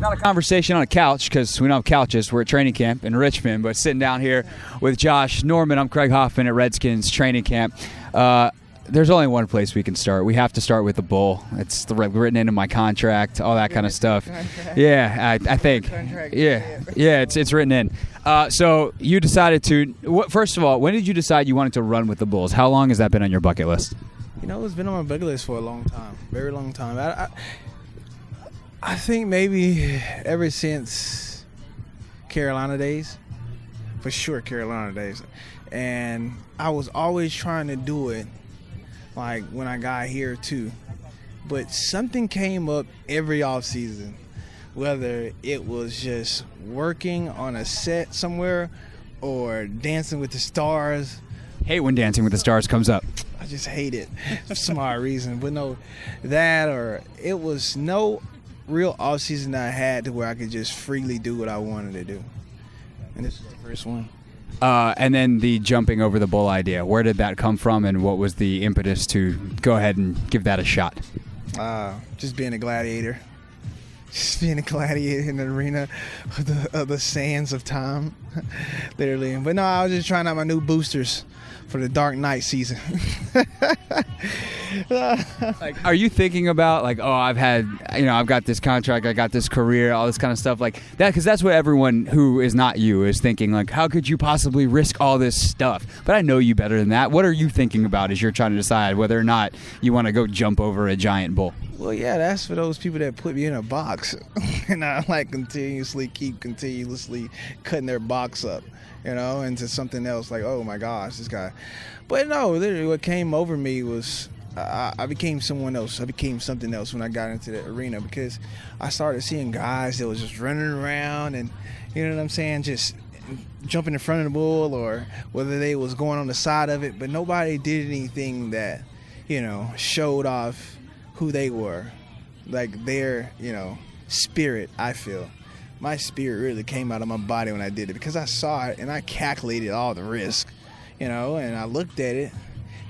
Not a conversation on a couch because we don't have couches. We're at training camp in Richmond, but sitting down here with Josh Norman. I'm Craig Hoffman at Redskins training camp. There's only one place we can start. We have to start with the bowl. It's written into my contract, all that kind of stuff. Yeah, I think. Yeah, it's written in. So you decided to. First of all, when did you decide you wanted to run with the Bulls? How long has that been on your bucket list? It's been on my bucket list for a long time, very long time. I think maybe ever since Carolina days, for sure Carolina days. And I was always trying to do it, like when I got here too. But something came up every offseason, whether it was just working on a set somewhere or Dancing with the Stars. Hate when Dancing with the Stars comes up. I just hate it for some odd reason. But no, that or it was no real offseason that I had to where I could just freely do what I wanted to do. And this is the first one. And then the jumping over the bull idea. Where did that come from, and what was the impetus to go ahead and give that a shot? Just being a gladiator. Just being a gladiator in the arena of the sands of time, literally. But no, I was just trying out my new boosters for the Dark Knight season. Like, are you thinking about like, I've got this contract, I got this career, all this kind of stuff like that? Because that's what everyone who is not you is thinking. Like, how could you possibly risk all this stuff? But I know you better than that. What are you thinking about as you're trying to decide whether or not you want to go jump over a giant bull? Well, yeah, that's for those people that put me in a box, and I like continuously cutting their box up, into something else. Like, oh my gosh, this guy. But no, literally, what came over me was I became someone else. I became something else when I got into the arena because I started seeing guys that was just running around and, just jumping in front of the bull, or whether they was going on the side of it, but nobody did anything that, showed off who they were, like their, spirit. I feel my spirit really came out of my body when I did it because I saw it and I calculated all the risk, and I looked at it.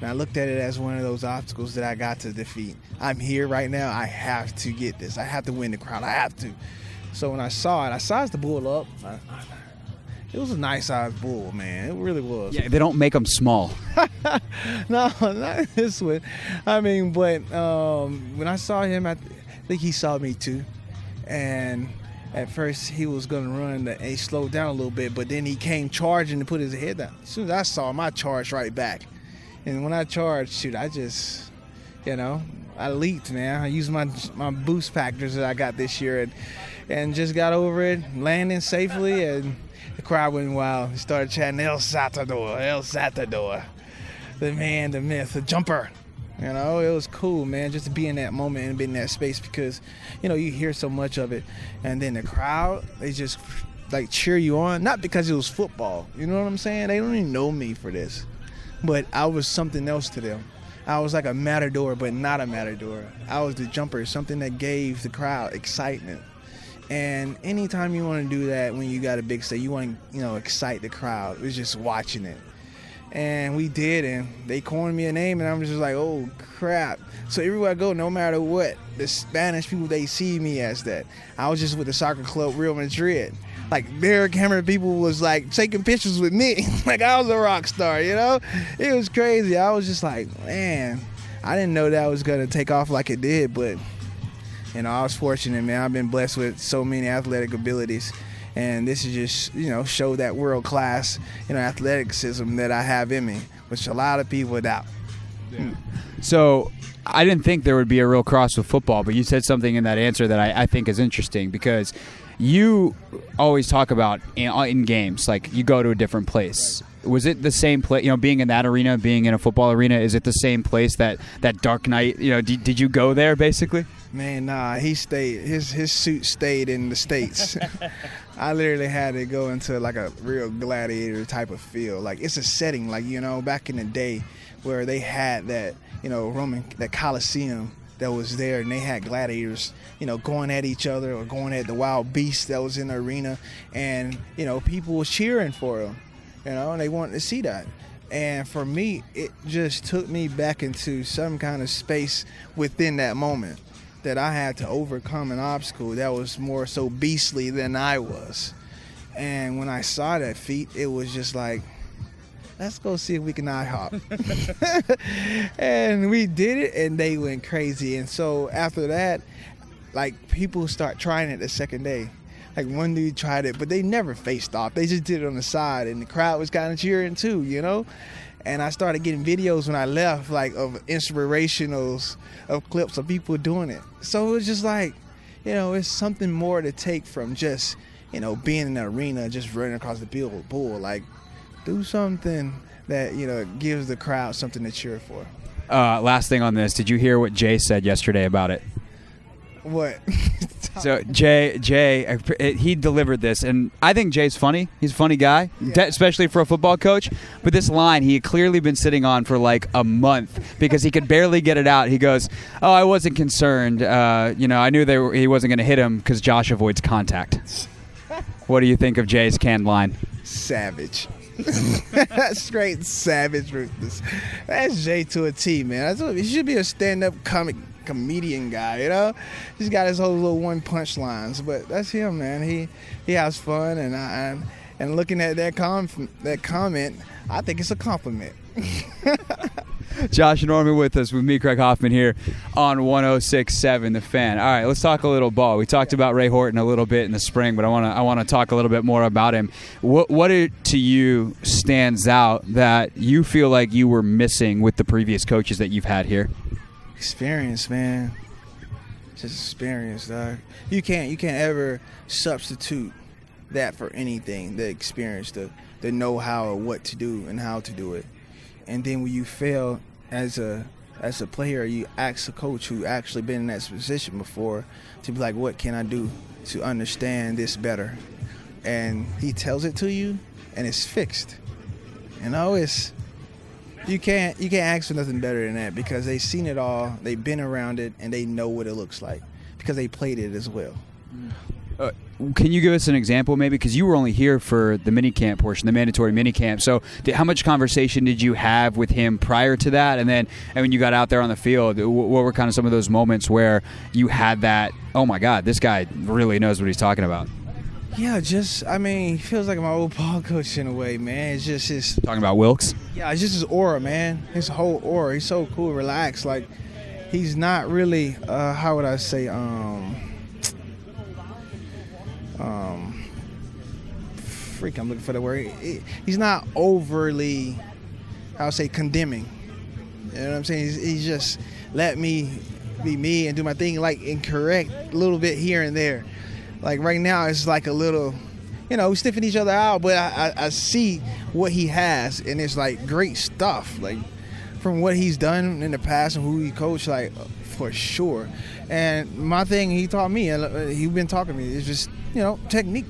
And I looked at it as one of those obstacles that I got to defeat. I'm here right now. I have to get this. I have to win the crown. I have to. So when I saw it, I sized the bull up. It was a nice-sized bull, man. It really was. Yeah, they don't make them small. No, not this one. I mean, but when I saw him, I think he saw me too. And at first, he was going to run, and he slowed down a little bit, but then he came charging to put his head down. As soon as I saw him, I charged right back. And when I charged, I just, I leaped, man. I used my boost factors that I got this year and just got over it, landing safely, and the crowd went wild. He started chanting, El Saltador, the man, the myth, the jumper. It was cool, man, just to be in that moment and be in that space because, you hear so much of it. And then the crowd, they just, cheer you on, not because it was football. You know what I'm saying? They don't even know me for this. But I was something else to them. I was like a matador, but not a matador. I was the jumper, something that gave the crowd excitement. And anytime you want to do that when you got a big stage, you want to, excite the crowd. It was just watching it. And we did, and they coined me a name, and I'm just like, oh, crap. So everywhere I go, no matter what, the Spanish people, they see me as that. I was just with the soccer club Real Madrid. Like, their camera people was, taking pictures with me. Like, I was a rock star, It was crazy. I was just like, man, I didn't know that was going to take off like it did. But, I was fortunate, man. I've been blessed with so many athletic abilities. And this is just, show that world-class, athleticism that I have in me, which a lot of people doubt. Yeah. So I didn't think there would be a real cross with football, but you said something in that answer that I think is interesting because you always talk about in games, like you go to a different place. Was it the same place, being in that arena, being in a football arena, is it the same place that Dark Knight, did you go there basically? Man, nah, he stayed, his suit stayed in the States. I literally had to go into like a real gladiator type of feel. Like it's a setting, like, back in the day where they had that, that Coliseum that was there, and they had gladiators, going at each other or going at the wild beast that was in the arena, and, people were cheering for them, and they wanted to see that. And for me, it just took me back into some kind of space within that moment that I had to overcome an obstacle that was more so beastly than I was. And when I saw that feat, it was just like, let's go see if we can IHOP. And we did it, and they went crazy. And so after that, like, people start trying it the second day. Like, one dude tried it, but they never faced off. They just did it on the side, and the crowd was kind of cheering too, you know? And I started getting videos when I left, like, of inspirationals, of clips of people doing it. So it was just like, you know, it's something more to take from just, you know, being in the arena, just running across the bull. Like, do something that, you know, gives the crowd something to cheer for. Last thing on this, did you hear what Jay said yesterday about it? What? So Jay, he delivered this, and I think Jay's funny. He's a funny guy, especially for a football coach. But this line he had clearly been sitting on for like a month because he could barely get it out. He goes, "Oh, I wasn't concerned. You know, I knew he wasn't going to hit him because Josh avoids contact." What do you think of Jay's canned line? Savage. Straight savage ruthless. That's Jay to a T, man. He should be a stand-up comedian guy, you know. He's got his whole little one punch lines, but that's him, man. He has fun, and looking at that comment, I think it's a compliment. Josh Norman with us, with me, Craig Hoffman, here on 106.7 The Fan. All right, let's talk a little ball. We talked about Ray Horton a little bit in the spring, but I want to talk a little bit more about him. What to you stands out that you feel like you were missing with the previous coaches that you've had here? Experience, man. Just experience, dog. You can't ever substitute that for anything. The experience, the know-how of what to do and how to do it. And then when you fail as a player, you ask a coach who actually been in that position before to be like, what can I do to understand this better? And he tells it to you, and it's fixed. You know, you can't ask for nothing better than that, because they've seen it all, they've been around it, and they know what it looks like because they played it as well. Can you give us an example, maybe? Because you were only here for the minicamp portion, the mandatory minicamp. So how much conversation did you have with him prior to that? And when you got out there on the field, what were kind of some of those moments where you had that, oh, my God, this guy really knows what he's talking about? Yeah, he feels like my old ball coach in a way, man. It's just his... Talking about Wilkes? Yeah, it's just his aura, man. His whole aura. He's so cool, relaxed. Like, he's not really, how would I say, I'm looking for the word. He's not overly, I would say, condemning. You know what I'm saying? He's just let me be me and do my thing, like, incorrect a little bit here and there. Like, right now, it's like a little, you know, we're sniffing each other out, but I see what he has, and it's, like, great stuff. Like, from what he's done in the past and who he coached, like, for sure. And my thing he taught me, he's been talking to me, is just, you know, technique.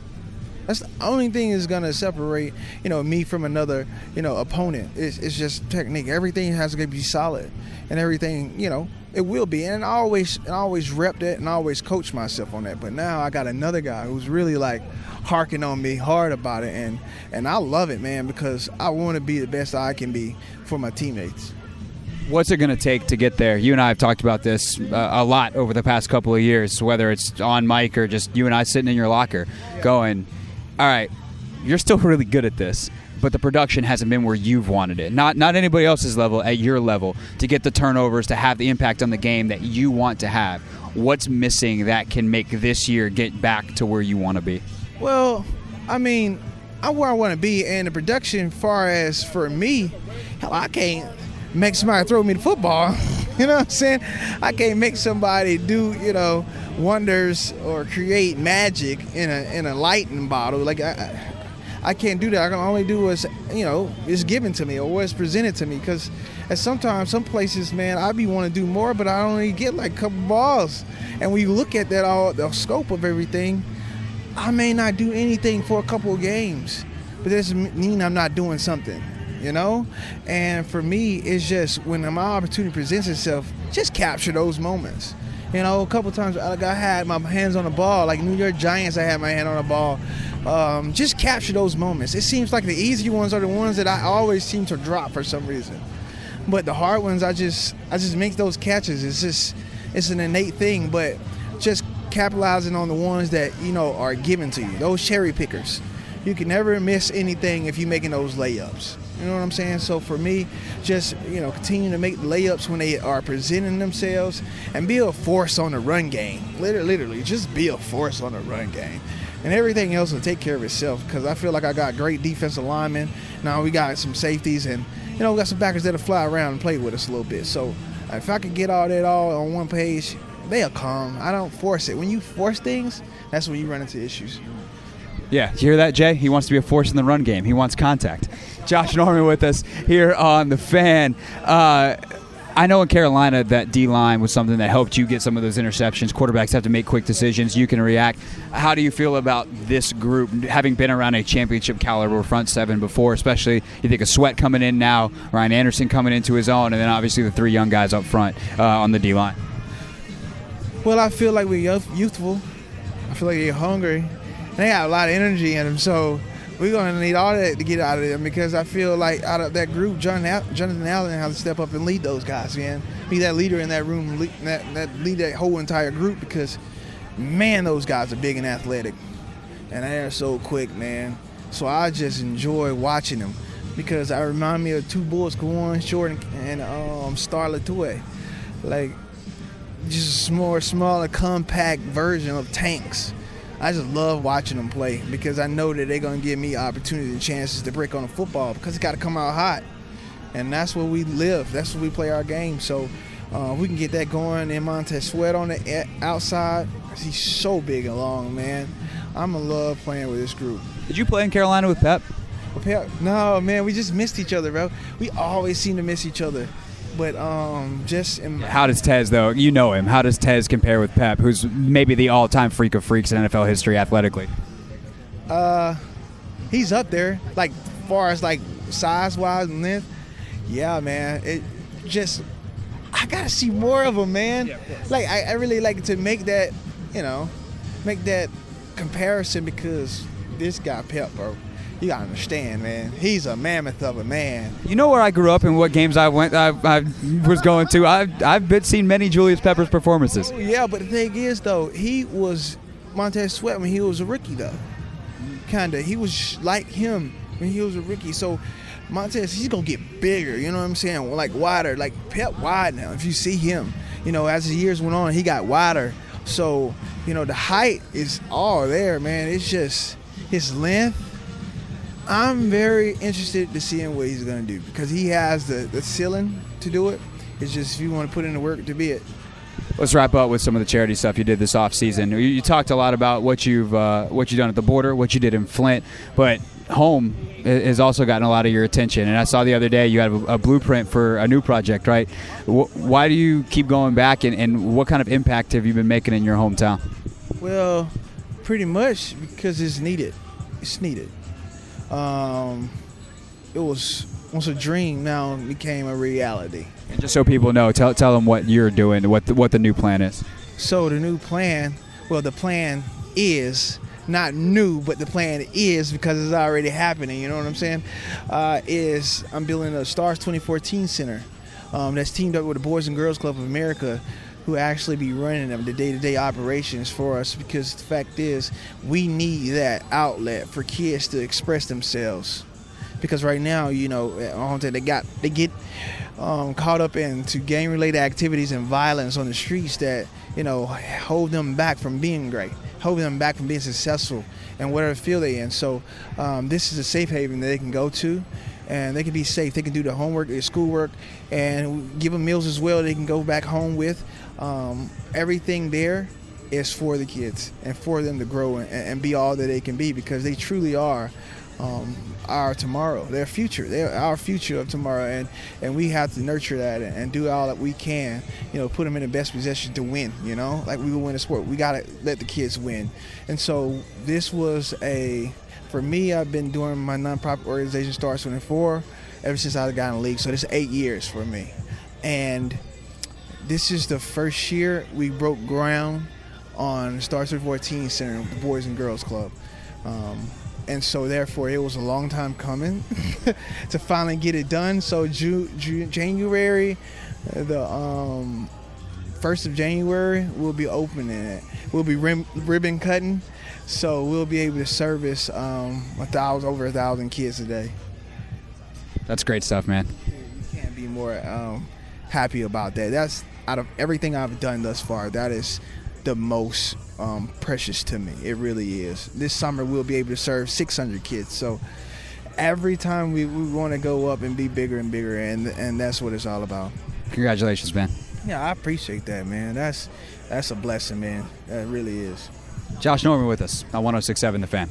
That's the only thing that's going to separate, you know, me from another, you know, opponent. It's just technique. Everything has to be solid, and everything, you know, it will be. And I always repped it and I always coached myself on that. But now I got another guy who's really, like, harking on me hard about it. And I love it, man, because I want to be the best I can be for my teammates. What's it going to take to get there? You and I have talked about this a lot over the past couple of years, whether it's on mic or just you and I sitting in your locker going, all right, you're still really good at this, but the production hasn't been where you've wanted it. Not anybody else's level, at your level, to get the turnovers, to have the impact on the game that you want to have. What's missing that can make this year get back to where you want to be? Well, I mean, I'm where I want to be, and the production, far as for me, hell, I can't make somebody throw me the football. You know what I'm saying? I can't make somebody do, you know, wonders or create magic in a lightning bottle. Like, I can't do that. I can only do what's, you know, is given to me or what's presented to me. Because at some places, man, I be want to do more, but I only get like a couple balls. And when you look at that, all the scope of everything, I may not do anything for a couple of games, but that doesn't mean I'm not doing something. You know? And for me, it's just when my opportunity presents itself, just capture those moments. You know, a couple of times I had my hands on the ball, like New York Giants, I had my hand on the ball. Just capture those moments. It seems like the easy ones are the ones that I always seem to drop for some reason. But the hard ones, I just make those catches. It's just, It's an innate thing, but just capitalizing on the ones that, are given to you. Those cherry pickers. You can never miss anything if you're making those layups. You know what I'm saying? So for me, just, continue to make layups when they are presenting themselves and be a force on the run game. Literally, just be a force on the run game. And everything else will take care of itself, because I feel like I got great defensive linemen. Now we got some safeties, and, we got some backers that'll fly around and play with us a little bit. So if I could get all that on one page, they'll come. I don't force it. When you force things, that's when you run into issues. Yeah, you hear that, Jay? He wants to be a force in the run game. He wants contact. Josh Norman with us here on The Fan. I know in Carolina that D-line was something that helped you get some of those interceptions. Quarterbacks have to make quick decisions. You can react. How do you feel about this group, having been around a championship caliber front seven before, especially you think of Sweat coming in now, Ryan Anderson coming into his own, and then obviously the three young guys up front on the D-line? Well, I feel like we're youthful. I feel like they're hungry. They got a lot of energy in them, so we're going to need all that to get out of them, because I feel like out of that group, Jonathan Allen has to step up and lead those guys, man. Be that leader in that room, lead that whole entire group, because, man, those guys are big and athletic, and they're so quick, man. So I just enjoy watching them, because I remind me of two boys, Kawan Short and Star Latoué. Like, just a more smaller, compact version of tanks. I just love watching them play, because I know that they're going to give me opportunity and chances to break on the football, because it's got to come out hot. And that's where we live. That's where we play our game. So we can get that going. And Montez Sweat on the outside, he's so big and long, man. I'm going to love playing with this group. Did you play in Carolina with Pep? No, man, we just missed each other, bro. We always seem to miss each other. But how does Tez, though? You know him. How does Tez compare with Pep, who's maybe the all-time freak of freaks in NFL history athletically? He's up there, like far as like size-wise and length. Yeah, man. I gotta see more of him, man. Yeah, like I really like to make that, make that comparison, because this guy Pep, bro. You gotta understand, man. He's a mammoth of a man. You know where I grew up and what games I was going to. I've seen many Julius Peppers performances. Oh, yeah, but the thing is, though, he was Montez Sweat when he was a rookie, though. Kinda. He was like him when he was a rookie. So Montez, he's gonna get bigger. You know what I'm saying? Like wider, like Pep wide now. If you see him, as the years went on, he got wider. So the height is all there, man. It's just his length. I'm very interested to seeing what he's going to do, because he has the ceiling to do it. It's just if you want to put in the work to be it. Let's wrap up with some of the charity stuff you did this offseason. You talked a lot about what you've done at the border, what you did in Flint, but home has also gotten a lot of your attention. And I saw the other day you had a blueprint for a new project, right? Why do you keep going back, and what kind of impact have you been making in your hometown? Well, pretty much because it's needed. It's needed. It was once a dream, now it became a reality. And just so people know, tell them what you're doing, what the new plan is. So the new plan, the plan is not new, but the plan is, because it's already happening, you know what I'm saying, is I'm building a Stars 2014 Center that's teamed up with the Boys and Girls Club of America, who actually be running them, the day-to-day operations for us, because the fact is we need that outlet for kids to express themselves. Because right now, they get caught up into gang-related activities and violence on the streets that, hold them back from being great, hold them back from being successful in whatever field they're in. So this is a safe haven that they can go to, and they can be safe. They can do their homework, their schoolwork, and give them meals as well they can go back home with. Everything there is for the kids and for them to grow and be all that they can be, because they truly are our tomorrow, their future. They're our future of tomorrow, and we have to nurture that and do all that we can, put them in the best position to win, like we will win a sport. We got to let the kids win. And so this was for me, I've been doing my nonprofit organization, Stars 24, ever since I got in the league. So this is 8 years for me. And this is the first year we broke ground on Stars 2014 Center with the Boys and Girls Club. And so therefore it was a long time coming to finally get it done. So January the 1st of January, we'll be opening it. We'll be ribbon cutting, so we'll be able to service over 1,000 kids a day. That's great stuff, man. You can't be more happy about that. That's, out of everything I've done thus far, that is the most precious to me. It really is. This summer we'll be able to serve 600 kids. So every time we want to go up and be bigger and bigger, and that's what it's all about. Congratulations, man. Yeah, I appreciate that, man. That's a blessing, man. That really is. Josh Norman with us on 106.7 The Fan.